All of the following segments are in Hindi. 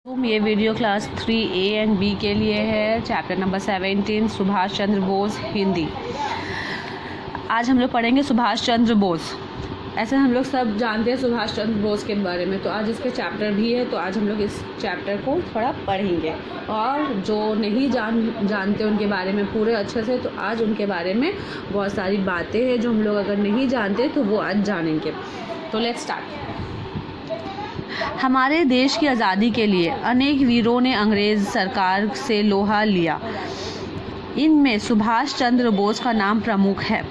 ये video class 3A and B के लिए है। Chapter number 17 Subhash Chandra Bose Hindi. आज हम लोग पढ़ेंगे सुभाष चंद्र बोस। ऐसे हम लोग सब जानते हैं सुभाष चंद्र बोस के बारे में, तो आज इसके चैप्टर भी है, तो आज हम लोग इस चैप्टर को थोड़ा पढ़ेंगे। और जो नहीं जानते उनके बारे में पूरे अच्छे से, तो आज उनके बारे में बहुत सारी बातें हैं जो हम लोग अगर नहीं जानते तो वो आज जानेंगे। तो लेट्स स्टार्ट। हमारे देश की आज़ादी के लिए अनेक वीरों ने अंग्रेज़ सरकार से लोहा लिया। इनमें सुभाष चंद्र बोस का नाम प्रमुख है।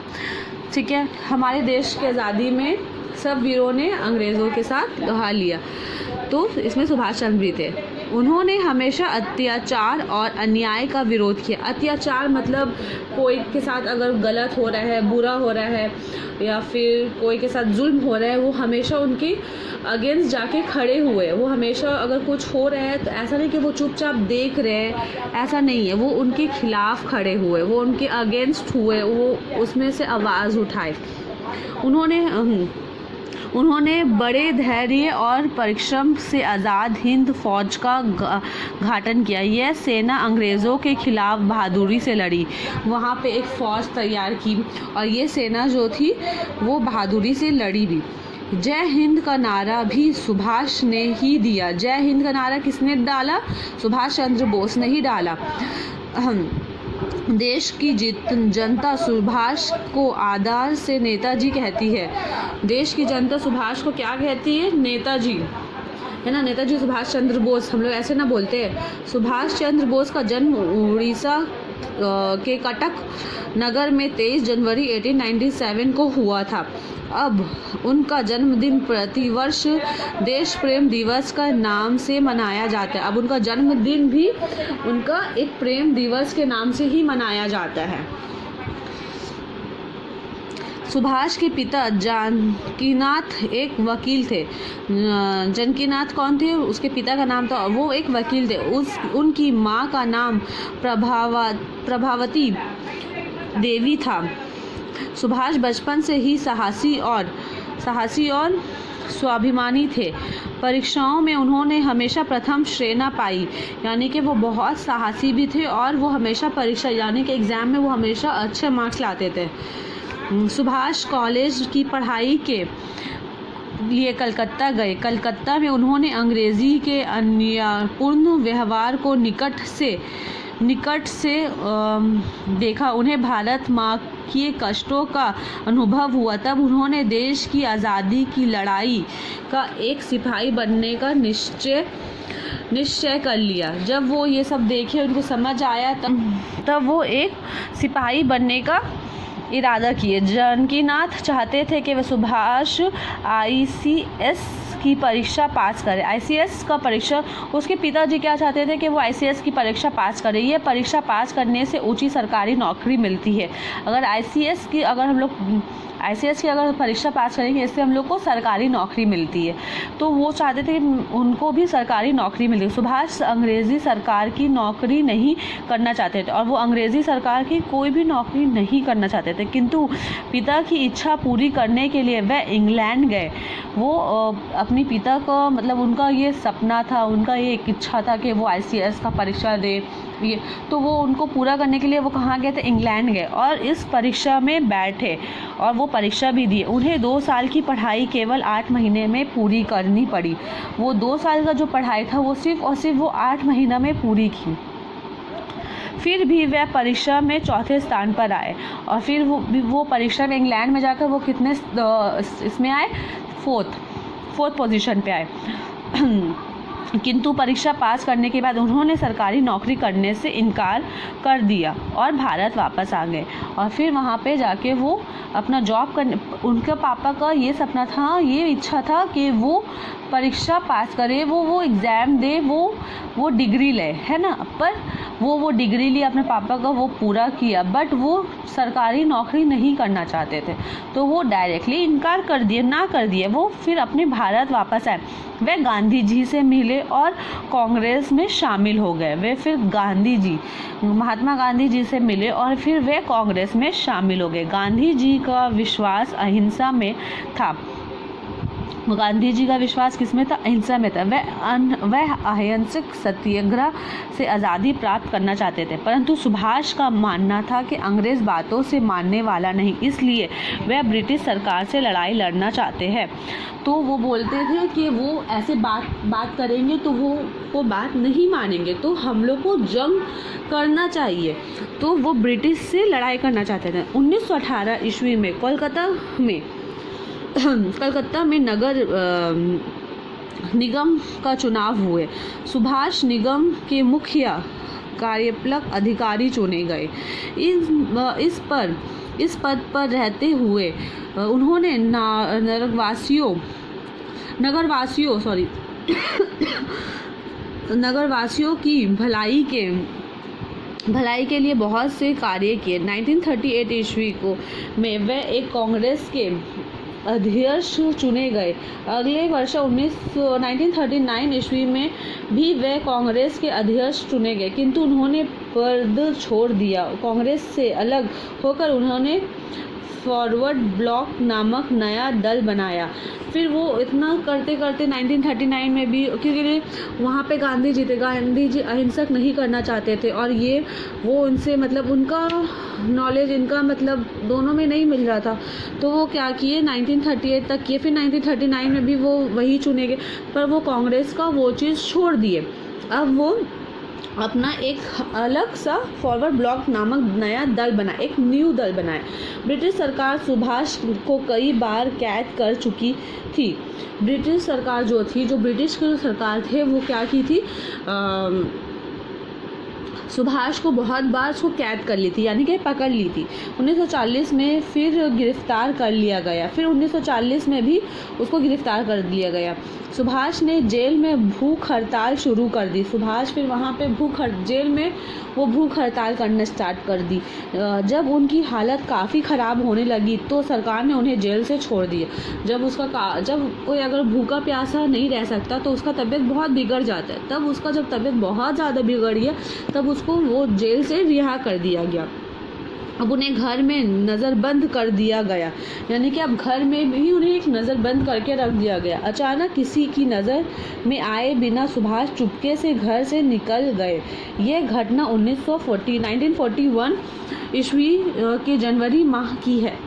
ठीक है, हमारे देश की आज़ादी में सब वीरों ने अंग्रेज़ों के साथ लोहा लिया, तो इसमें सुभाष चंद्र भी थे। उन्होंने हमेशा अत्याचार और अन्याय का विरोध किया। अत्याचार मतलब कोई के साथ अगर गलत हो रहा है, बुरा हो रहा है, या फिर कोई के साथ जुल्म हो रहा है, वो हमेशा उनके अगेंस्ट जाके खड़े हुए। वो हमेशा अगर कुछ हो रहा है तो ऐसा नहीं कि वो चुपचाप देख रहे हैं, ऐसा नहीं है, वो उनके खिलाफ खड़े हुए, वो उनके अगेंस्ट हुए, वो उसमें से आवाज़ उठाए। उन्होंने बड़े धैर्य और परिश्रम से आज़ाद हिंद फौज का गठन किया। यह सेना अंग्रेज़ों के खिलाफ बहादुरी से लड़ी। वहाँ पे एक फ़ौज तैयार की और ये सेना जो थी वो बहादुरी से लड़ी भी। जय हिंद का नारा भी सुभाष ने ही दिया। जय हिंद का नारा किसने डाला? सुभाष चंद्र बोस ने ही डाला। देश की जनता सुभाष को आदर से नेताजी कहती है। देश की जनता सुभाष को क्या कहती है? नेताजी, है ना। नेताजी सुभाष चंद्र बोस, हम लोग ऐसे ना बोलते हैं। सुभाष चंद्र बोस का जन्म उड़ीसा के कटक नगर में 23 जनवरी 1897 को हुआ था। अब उनका जन्मदिन प्रतिवर्ष देश प्रेम दिवस का नाम से मनाया जाता है। अब उनका जन्मदिन भी उनका एक प्रेम दिवस के नाम से ही मनाया जाता है। सुभाष के पिता जानकीनाथ एक वकील थे। जानकीनाथ कौन थे? उसके पिता का नाम था, वो एक वकील थे। उनकी माँ का नाम प्रभावती देवी था। सुभाष बचपन से ही साहसी और स्वाभिमानी थे। परीक्षाओं में उन्होंने हमेशा प्रथम श्रेणी पाई, यानी कि वो बहुत साहसी भी थे और वो हमेशा परीक्षा यानी कि एग्ज़ाम में वो हमेशा अच्छे मार्क्स लाते थे। सुभाष कॉलेज की पढ़ाई के लिए कलकत्ता गए। कलकत्ता में उन्होंने अंग्रेज़ी के अन्यायपूर्ण व्यवहार को निकट से देखा। उन्हें भारत माँ के कष्टों का अनुभव हुआ। तब उन्होंने देश की आज़ादी की लड़ाई का एक सिपाही बनने का निश्चय कर लिया। जब वो ये सब देखे, उनको समझ आया, तब वो एक सिपाही बनने का इरादा किए। जानकीनाथ चाहते थे कि वह सुभाष ICS की परीक्षा पास करे। ICS का परीक्षा, उसके पिताजी क्या चाहते थे कि वो ICS की परीक्षा पास करे। ये परीक्षा पास करने से ऊंची सरकारी नौकरी मिलती है। अगर ICS की अगर परीक्षा पास करेंगे, इससे हम लोग को सरकारी नौकरी मिलती है। तो वो चाहते थे कि उनको भी सरकारी नौकरी मिले। सुभाष अंग्रेज़ी सरकार की नौकरी नहीं करना चाहते थे, और वो अंग्रेज़ी सरकार की कोई भी नौकरी नहीं करना चाहते थे, किंतु पिता की इच्छा पूरी करने के लिए वह इंग्लैंड गए। वो अपने पिता को, मतलब उनका ये सपना था, उनका ये एक इच्छा था कि वो ICS का परीक्षा दे, ये तो वो उनको पूरा करने के लिए वो कहाँ गए थे? इंग्लैंड गए और इस परीक्षा में बैठे और वो परीक्षा भी दी। उन्हें 2 साल की पढ़ाई केवल 8 महीने में पूरी करनी पड़ी। वो 2 साल का जो पढ़ाई था वो सिर्फ और सिर्फ वो 8 महीना में पूरी की। फिर भी वह परीक्षा में चौथे स्थान पर आए, और फिर वो परीक्षा में इंग्लैंड में जाकर वो कितने इसमें आए? 4th पोजीशन पे आए। किंतु परीक्षा पास करने के बाद उन्होंने सरकारी नौकरी करने से इनकार कर दिया और भारत वापस आ गए। और फिर वहाँ पे जाके वो अपना जॉब करने, उनके पापा का ये सपना था, ये इच्छा था कि वो परीक्षा पास करे, वो एग्ज़ाम दे, वो डिग्री ले, है ना। पर वो डिग्री ली, अपने पापा का वो पूरा किया, बट वो सरकारी नौकरी नहीं करना चाहते थे, तो वो डायरेक्टली इनकार कर दिए। वो फिर अपने भारत वापस आए। वे गांधी जी से मिले और कांग्रेस में शामिल हो गए। वे फिर महात्मा गांधी जी से मिले और फिर वे कांग्रेस में शामिल हो गए। गांधी जी का विश्वास अहिंसा में था। गांधी जी का विश्वास किस में था? अहिंसा में था। वह अहिंसक सत्याग्रह से आज़ादी प्राप्त करना चाहते थे, परंतु सुभाष का मानना था कि अंग्रेज़ बातों से मानने वाला नहीं, इसलिए वह ब्रिटिश सरकार से लड़ाई लड़ना चाहते हैं। तो वो बोलते थे कि वो ऐसे बात करेंगे तो वो बात नहीं मानेंगे, तो हम लोग को जंग करना चाहिए। तो वो ब्रिटिश से लड़ाई करना चाहते थे। 1918 ईस्वी में कलकत्ता में नगर निगम का चुनाव हुए। सुभाष निगम के मुखिया कार्यपालक अधिकारी चुने गए। इस पद पर रहते हुए उन्होंने नगरवासियों की भलाई के लिए बहुत से कार्य किए। 1938 ईस्वी में वे एक कांग्रेस के अध्यक्ष चुने गए। अगले वर्ष 1939 ईस्वी में भी वे कांग्रेस के अध्यक्ष चुने गए, किंतु उन्होंने पद छोड़ दिया। कांग्रेस से अलग होकर उन्होंने फॉरवर्ड ब्लॉक नामक नया दल बनाया। फिर वो इतना करते करते 1939 में भी, क्योंकि वहाँ पे गांधी जी अहिंसक नहीं करना चाहते थे, और वो उनसे मतलब उनका नॉलेज, इनका मतलब दोनों में नहीं मिल रहा था। तो वो क्या किए, 1938 तक किए। फिर 1939 में भी वो वही चुने गए, पर वो कांग्रेस का वो चीज़ छोड़ दिए। अब वो अपना एक अलग सा फॉरवर्ड ब्लॉक नामक नया दल बनाया, एक न्यू दल बनाया। ब्रिटिश सरकार सुभाष को कई बार कैद कर चुकी थी। ब्रिटिश सरकार जो ब्रिटिश की सरकार थे, वो क्या की थी, सुभाष को बहुत बार उसको कैद कर ली थी, यानी कि पकड़ ली थी। 1940 में फिर गिरफ्तार कर लिया गया। फिर 1940 में भी उसको गिरफ्तार कर लिया गया। सुभाष ने जेल में भूख हड़ताल शुरू कर दी। सुभाष फिर वहाँ पे जेल में वो भूख हड़ताल करना स्टार्ट कर दी। जब उनकी हालत काफ़ी ख़राब होने लगी तो सरकार ने उन्हें जेल से छोड़ दिया। जब कोई अगर भूखा प्यासा नहीं रह सकता तो उसका तबीयत बहुत बिगड़ जाता है। तब उसका जब तबीयत बहुत ज़्यादा बिगड़ गया तब उसको वो जेल से रिहा कर दिया गया। अब उन्हें घर में नज़रबंद कर दिया गया, यानी कि अब घर में भी उन्हें एक नज़रबंद करके रख दिया गया। अचानक किसी की नज़र में आए बिना सुभाष चुपके से घर से निकल गए। ये घटना 1941 ईस्वी के जनवरी माह की है।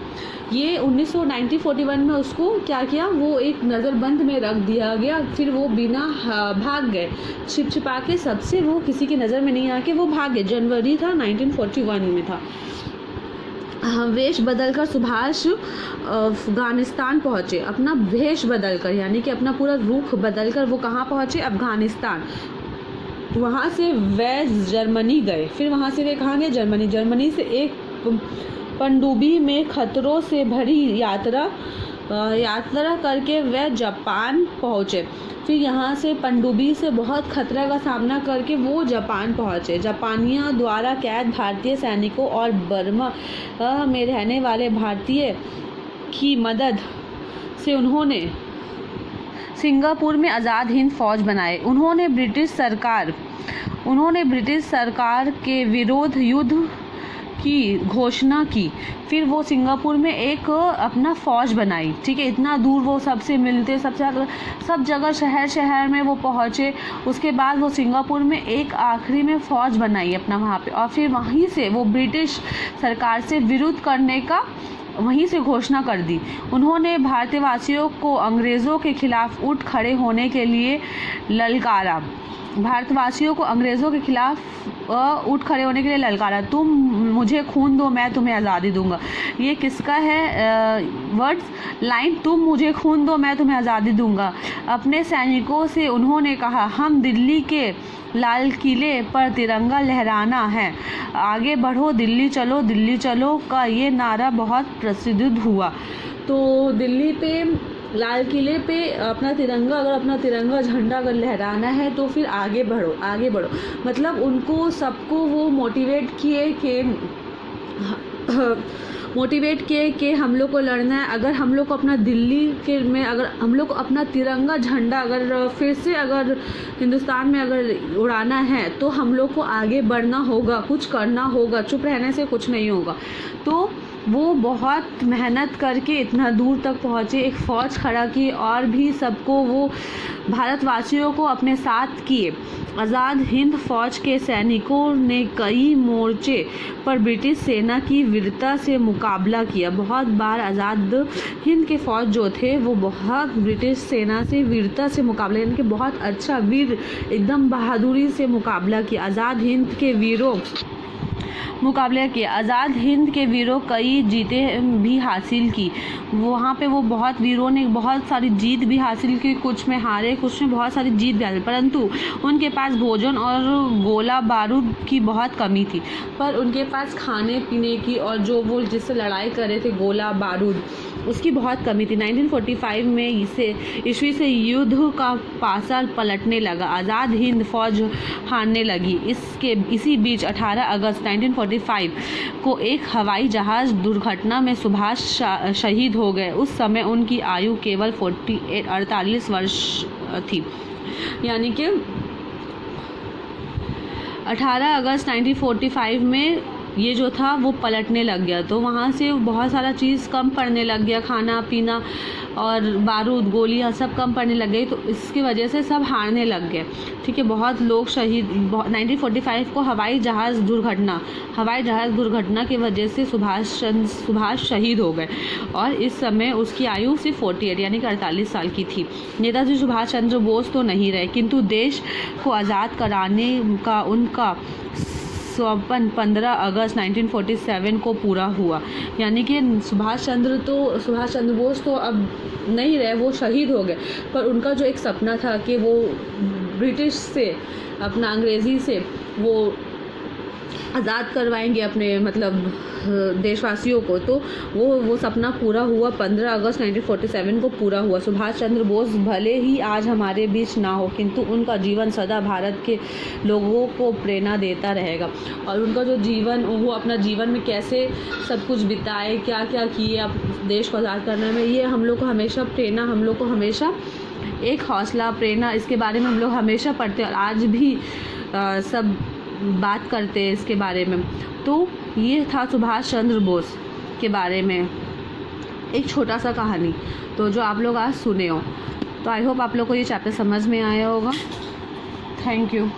ये 1941 में उसको क्या किया, वो एक नज़रबंद में रख दिया गया। फिर वो बिना भाग गए, छिपा के सबसे, वो किसी की नज़र में नहीं आके वो भाग गए। जनवरी था, 1941 में था। वेश बदलकर सुभाष अफगानिस्तान पहुँचे। अपना वेश बदलकर, यानी कि अपना पूरा रुख बदलकर वो कहाँ पहुँचे, अफगानिस्तान। वहाँ से वे जर्मनी गए। फिर वहाँ से वे कहाँ गए, जर्मनी से एक पनडुब्बी में खतरों से भरी यात्रा करके वे जापान पहुँचे। फिर यहाँ से पनडुब्बी से बहुत खतरा का सामना करके वो जापान पहुँचे। जापानियों द्वारा कैद भारतीय सैनिकों और बर्मा में रहने वाले भारतीय की मदद से उन्होंने सिंगापुर में आज़ाद हिंद फौज बनाए। उन्होंने ब्रिटिश सरकार के विरोध युद्ध की घोषणा की। फिर वो सिंगापुर में एक अपना फ़ौज बनाई। ठीक है, इतना दूर वो सबसे मिलते, सब जगह शहर में वो पहुँचे। उसके बाद वो सिंगापुर में एक आखिरी में फ़ौज बनाई अपना वहाँ पे, और फिर वहीं से वो ब्रिटिश सरकार से विरोध करने का वहीं से घोषणा कर दी। उन्होंने भारतवासियों को अंग्रेज़ों के खिलाफ उठ खड़े होने के लिए ललकारा। तुम मुझे खून दो, मैं तुम्हें आज़ादी दूंगा। ये किसका है वर्ड्स, लाइन, तुम मुझे खून दो, मैं तुम्हें आज़ादी दूंगा। अपने सैनिकों से उन्होंने कहा, हम दिल्ली के लाल किले पर तिरंगा लहराना है, आगे बढ़ो, दिल्ली चलो का ये नारा बहुत प्रसिद्ध हुआ। तो दिल्ली पे लाल किले पे अपना तिरंगा झंडा अगर लहराना है तो फिर आगे बढ़ो। मतलब उनको सबको वो मोटिवेट किए कि हम लोग को लड़ना है। अगर हम लोग को अपना दिल्ली के में अगर हम लोग को अपना तिरंगा झंडा अगर फिर से अगर हिंदुस्तान में अगर उड़ाना है तो हम लोग को आगे बढ़ना होगा, कुछ करना होगा, चुप रहने से कुछ नहीं होगा। तो वो बहुत मेहनत करके इतना दूर तक पहुँचे, एक फ़ौज खड़ा की और भी सबको वो भारतवासियों को अपने साथ किए। आज़ाद हिंद फ़ौज के सैनिकों ने कई मोर्चे पर ब्रिटिश सेना की वीरता से मुकाबला किया। बहुत बार आज़ाद हिंद के फ़ौज जो थे वो बहुत ब्रिटिश सेना से वीरता से मुकाबला, यानी कि बहुत अच्छा वीर एकदम बहादुरी से मुकाबला किया। आज़ाद हिंद के वीरों कई जीतें भी हासिल की। वहाँ पे वो बहुत वीरों ने बहुत सारी जीत भी हासिल की, कुछ में हारे, कुछ में बहुत सारी जीत भी हासिल, परंतु उनके पास भोजन और गोला बारूद की बहुत कमी थी। पर उनके पास खाने पीने की और जो वो जिससे लड़ाई कर रहे थे गोला बारूद, उसकी बहुत कमी थी। 1945 में ईस्वी से युद्ध का पासा पलटने लगा। आज़ाद हिंद फौज हारने लगी। इसी बीच 18 अगस्त 1945 को एक हवाई जहाज़ दुर्घटना में सुभाष शहीद हो गए। उस समय उनकी आयु केवल 48 वर्ष थी। यानी कि 18 अगस्त 1945 में ये जो था वो पलटने लग गया, तो वहाँ से बहुत सारा चीज़ कम पड़ने लग गया, खाना पीना और बारूद गोलियाँ सब कम पड़ने लग गई, तो इसकी वजह से सब हारने लग गए। ठीक है, बहुत लोग शहीद। 1945 को हवाई जहाज़ दुर्घटना की वजह से सुभाष शहीद हो गए और इस समय उसकी आयु सिर्फ 48 यानी कि 48 साल की थी। नेताजी सुभाष चंद्र बोस तो नहीं रहे, किंतु देश को आज़ाद कराने का उनका स्वप्न 15 अगस्त 1947 को पूरा हुआ। यानी कि सुभाष चंद्र बोस तो अब नहीं रहे, वो शहीद हो गए, पर उनका जो एक सपना था कि वो ब्रिटिश से अपना अंग्रेज़ी से वो आज़ाद करवाएंगे अपने मतलब देशवासियों को, तो वो सपना पूरा हुआ। 15 अगस्त 1947 को पूरा हुआ। सुभाष चंद्र बोस भले ही आज हमारे बीच ना हो, किंतु उनका जीवन सदा भारत के लोगों को प्रेरणा देता रहेगा। और उनका जो जीवन, वो अपना जीवन में कैसे सब कुछ बिताए, क्या क्या किए अब देश को आज़ाद करने में, ये हम लोग को हमेशा प्रेरणा, हम लोग को हमेशा एक हौसला, प्रेरणा, इसके बारे में हम लोग हमेशा पढ़ते हैं और आज भी सब बात करते हैं इसके बारे में। तो ये था सुभाष चंद्र बोस के बारे में एक छोटा सा कहानी, तो जो आप लोग आज सुने हो। तो आई होप आप लोग को ये चैप्टर समझ में आया होगा। Thank you.